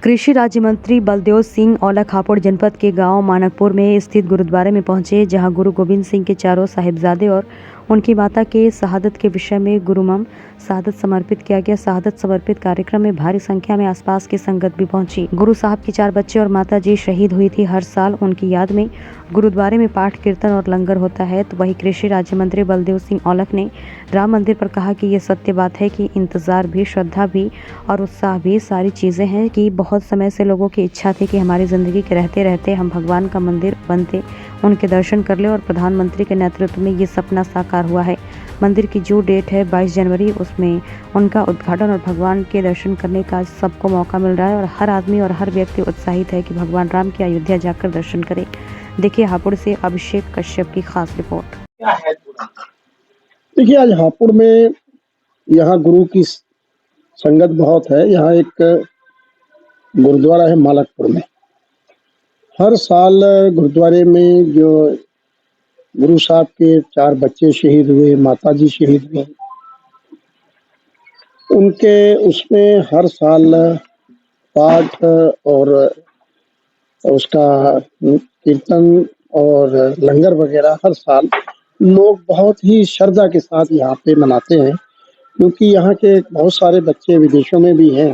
कृषि राज्य मंत्री बलदेव सिंह औलख हापुड़ जनपद के गांव मानकपुर में स्थित गुरुद्वारे में पहुंचे, जहां गुरु गोविंद सिंह के चारों साहिबजादे और उनकी माता के शहादत के विषय में गुरुमम शहादत समर्पित किया गया। शहादत समर्पित कार्यक्रम में भारी संख्या में आसपास की संगत भी पहुंची। गुरु साहब के 4 बच्चे और माता जी शहीद हुई थी। हर साल उनकी याद में गुरुद्वारे में पाठ कीर्तन और लंगर होता है। तो वही कृषि राज्य मंत्री बलदेव सिंह औलख ने राम मंदिर पर कहा कि ये सत्य बात है कि इंतजार भी, श्रद्धा भी और उत्साह भी सारी चीज़ें हैं कि बहुत समय से लोगों की इच्छा थी कि हमारी ज़िंदगी के रहते रहते हम भगवान का मंदिर बनते, उनके दर्शन कर ले, और प्रधानमंत्री के नेतृत्व में ये सपना साकार हुआ है। मंदिर की जो डेट है 22 जनवरी, उसमें उनका उद्घाटन और भगवान के दर्शन करने का सबको मौका मिल रहा है और हर आदमी और हर व्यक्ति उत्साहित है कि भगवान राम की अयोध्या जाकर दर्शन करे। देखिए हापुड़ से अभिषेक कश्यप की खास रिपोर्ट। देखिए आज हापुड़ में यहाँ गुरु की संगत बहुत है। यहाँ एक गुरुद्वारा है मालकपुर में। हर साल गुरुद्वारे में जो गुरु साहब के 4 बच्चे शहीद हुए, माता जी शहीद हुए, उनके उसमें हर साल पाठ और उसका कीर्तन और लंगर वगैरह हर साल लोग बहुत ही श्रद्धा के साथ यहाँ पे मनाते हैं, क्योंकि यहाँ के बहुत सारे बच्चे विदेशों में भी हैं।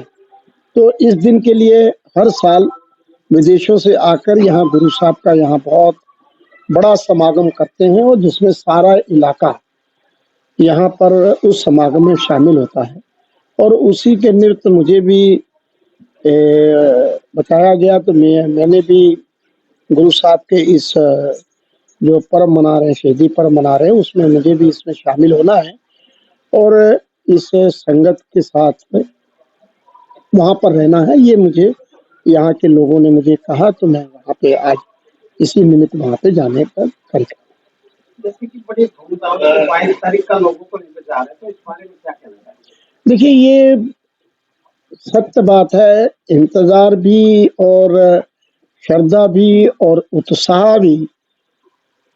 तो इस दिन के लिए हर साल विदेशों से आकर यहाँ गुरु साहब का यहाँ बहुत बड़ा समागम करते हैं, और जिसमें सारा इलाका यहाँ पर उस समागम में शामिल होता है। और उसी के निमित्त मुझे भी बताया गया, तो मैंने भी गुरु साहब के इस जो पर्व मना रहे हैं, शहीदी पर्व मना रहे हैं, उसमें मुझे भी इसमें शामिल होना है। और इस संगत के साथ वहाँ पर रहना है, ये मुझे यहाँ के लोगों ने मुझे कहा, तो मैं वहाँ पे आज इसी निमित्त वहाँ पे जाने पर कार्यक्रम। जैसे कि बड़ी धूमधाम से 22 तारीख का लोगों को इंतजार है, तो इस बारे में क्या कहना है? देखिए ये सत्य बात है, इंतजार भी और श्रद्धा भी और उत्साह भी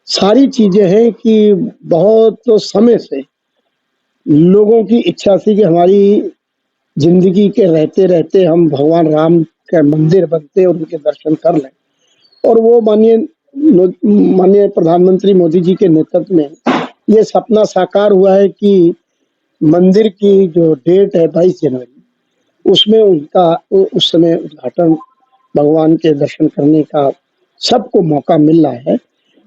सारी चीजें हैं कि बहुत समय से लोगों की इच्छा थी कि हमारी जिंदगी के रहते रहते हम भगवान राम का मंदिर बनते और उनके दर्शन कर लें। और वो माननीय प्रधानमंत्री मोदी जी के नेतृत्व में ये सपना साकार हुआ है कि मंदिर की जो डेट है 22 जनवरी, उसमें उनका उस समय उद्घाटन, भगवान के दर्शन करने का सबको मौका मिल रहा है।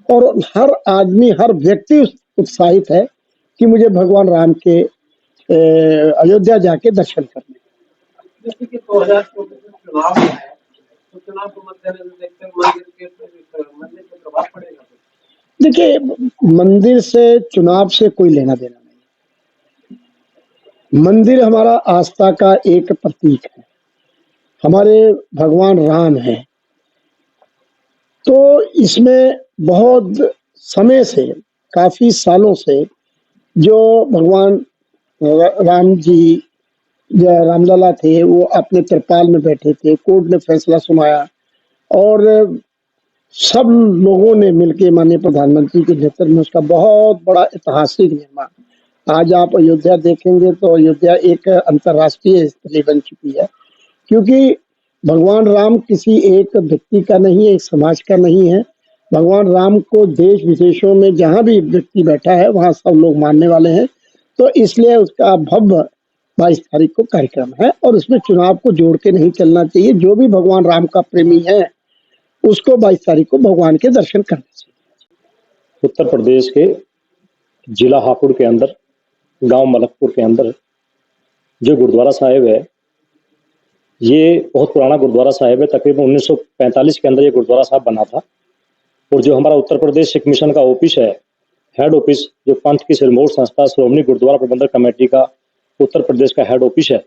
और हर आदमी, हर व्यक्ति उत्साहित है कि मुझे भगवान राम के अयोध्या जाके दर्शन करने। जैसे कि 2024 में चुनाव है, तो चुनाव को मद्देनजर देखते हुए मंदिर पे प्रभाव पड़ेगा? देखिए मंदिर से, चुनाव से कोई लेना देना नहीं। मंदिर हमारा आस्था का एक प्रतीक है, हमारे भगवान राम हैं। तो इसमें बहुत समय से, काफी सालों से जो भगवान राम जी रामलला थे, वो अपने त्रिपाल में बैठे थे, कोर्ट ने फैसला सुनाया और सब लोगों ने मिलकर माननीय प्रधानमंत्री के नेतृत्व में उसका बहुत बड़ा ऐतिहासिक निर्माण। आज आप अयोध्या देखेंगे तो अयोध्या एक अंतर्राष्ट्रीय स्थली बन चुकी है, क्योंकि भगवान राम किसी एक व्यक्ति का नहीं है, एक समाज का नहीं है। भगवान राम को देश विदेशों में जहाँ भी व्यक्ति बैठा है वहाँ सब लोग मानने वाले हैं। तो इसलिए उसका भव्य 22 तारीख को कार्यक्रम है, और उसमें चुनाव को जोड़ के नहीं चलना चाहिए। जो भी भगवान राम का प्रेमी है उसको 22 तारीख को भगवान के दर्शन करने चाहिए। उत्तर प्रदेश के जिला हापुड़ के अंदर, गांव मलकपुर के अंदर जो गुरुद्वारा साहिब है, ये बहुत पुराना गुरुद्वारा साहिब है। तकरीबन 1945 के अंदर ये गुरुद्वारा साहब बना था। और जो हमारा उत्तर प्रदेश सिख मिशन का ऑफिस है, हेड ऑफिस, जो पंथ की सिरमौर संस्था श्रोमणी गुरुद्वारा प्रबंधक कमेटी का उत्तर प्रदेश का हेड ऑफिस है,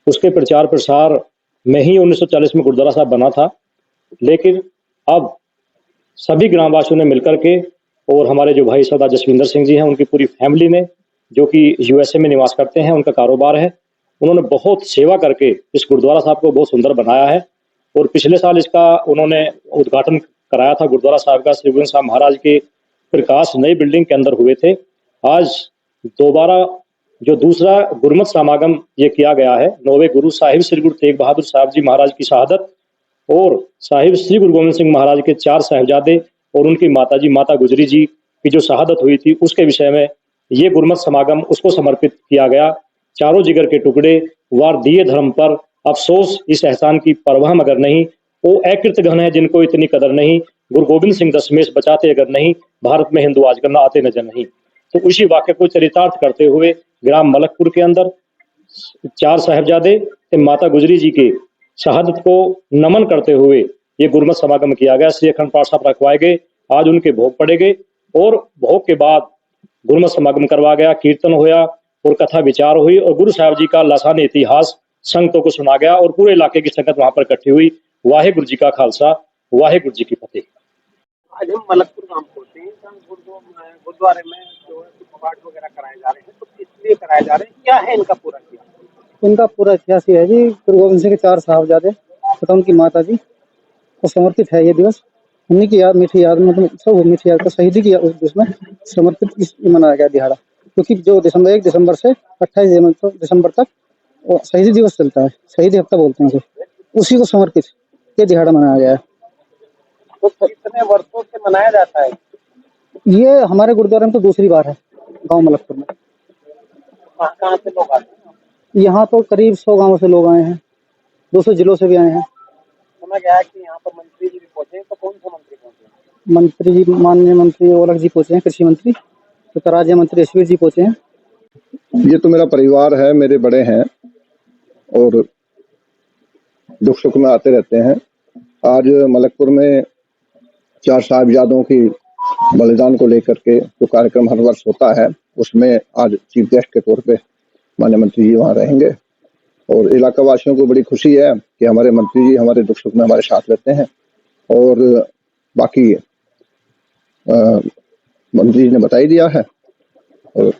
उसके प्रचार प्रसार में ही 1940 में गुरुद्वारा साहब बना था। लेकिन अब सभी ग्रामवासियों ने मिलकर के, और हमारे जो भाई सरदार जसविंदर सिंह जी हैं, उनकी पूरी फैमिली ने, जो कि यूएसए में निवास करते हैं, उनका कारोबार है, उन्होंने बहुत सेवा करके इस गुरुद्वारा साहब को बहुत सुंदर बनाया है। और पिछले साल इसका उन्होंने उद्घाटन कराया था गुरुद्वारा साहब का, श्री गोविंद साहब महाराज के प्रकाश नई बिल्डिंग के अंदर हुए थे। आज दोबारा जो दूसरा गुरमत समागम ये किया गया है, नौवे गुरु साहिब श्री गुरु तेग बहादुर साहब जी महाराज की शहादत और साहिब श्री गुरु गोविंद सिंह महाराज के 4 साहिबजादे और उनकी माता जी माता गुजरी जी की जो शहादत हुई थी उसके विषय में ये गुरमत समागम उसको समर्पित किया गया। चारों जिगर के टुकड़े वार दिए धर्म पर, अफसोस इस एहसान की परवाह मगर नहीं, वो अकृत घन है जिनको इतनी कदर नहीं, गुरु गोविंद सिंह दशमेश बचाते अगर नहीं, भारत में हिंदू आज करना आते नजर नहीं। तो उसी वाक्य को चरितार्थ करते हुए ग्राम मलकपुर के अंदर 4 साहिबजादे माता गुजरी जी के शहादत को नमन करते हुए ये गुरमत समागम किया गया। श्री अखंड पाठ साहब रखवाए गए, आज उनके भोग पड़े गए और भोग के बाद गुरमत समागम करवा गया, कीर्तन होया और कथा विचार हुई और गुरु साहब जी का लासानी इतिहास संगतों को सुना गया और पूरे इलाके की संगत वहां पर इकट्ठी हुई। वाहेगुरु जी का खालसा, वाहेगुरु जी की फतेह। आज हम मलकपुर गांव पहुंचे हैं, गुरुद्वारे में जो है पाठ वगैरह कराए जा रहे हैं, तो इसलिए कराए जा रहे हैं, क्या है इनका पूरा इतिहास? इनका पूरा इतिहास ये है जी, गुरु गोविंद सिंह के 4 साहबजादे तथा उनकी माता जी को समर्पित है ये दिवस। उन्हीं की याद, मीठी याद, मतलब सब मीठी याद को शहीदी की उस दिवस में समर्पित मनाया गया दिहाड़ा, क्योंकि जो 1 दिसंबर से 28 दिसंबर तक वो शहीदी दिवस चलता है, शहीदी हफ्ता बोलते हैं उसे, उसी को समर्पित ये दिहाड़ा मनाया गया है। तो कितने वर्षों से मनाया जाता है? ये हमारे गुरुद्वारे में तो दूसरी बार है गाँव मलकपुर में। कहाँ से लोग आते हैं? यहाँ तो करीब 100 गाँवों से लोग आए हैं, 200 जिलों से भी आए हैं। सुना गया है कि यहाँ पर मंत्री जी भी पहुंचे, तो कौन से मंत्री पहुंचे? मंत्री जी, माननीय मंत्री ओलख जी पहुंचे हैं, कृषि मंत्री, तो राज्य मंत्री ईश्वर जी पहुंचे हैं। ये तो मेरा परिवार है, मेरे बड़े हैं और दुख सुख में आते रहते हैं। आज मलकपुर में 4 साहिबजादों की बलिदान को लेकर के जो कार्यक्रम हर वर्ष होता है, उसमें आज चीफ गेस्ट के तौर पे माननीय मंत्री जी वहाँ रहेंगे और इलाका वासियों को बड़ी खुशी है कि हमारे मंत्री जी हमारे दुख सुख में हमारे साथ रहते हैं। और बाकी मंत्री जी ने बता ही दिया है। और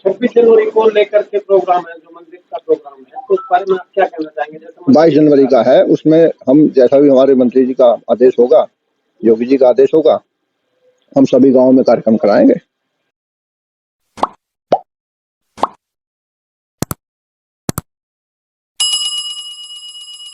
26 जनवरी को लेकर के प्रोग्राम है, जो मंदिर का प्रोग्राम है, तो उस बारे में आप क्या कहना चाहेंगे? जैसे 22 जनवरी का है, उसमें हम जैसा भी हमारे मंत्री जी का आदेश होगा, योगी जी का आदेश होगा, हम सभी गाँव में कार्यक्रम कराएंगे।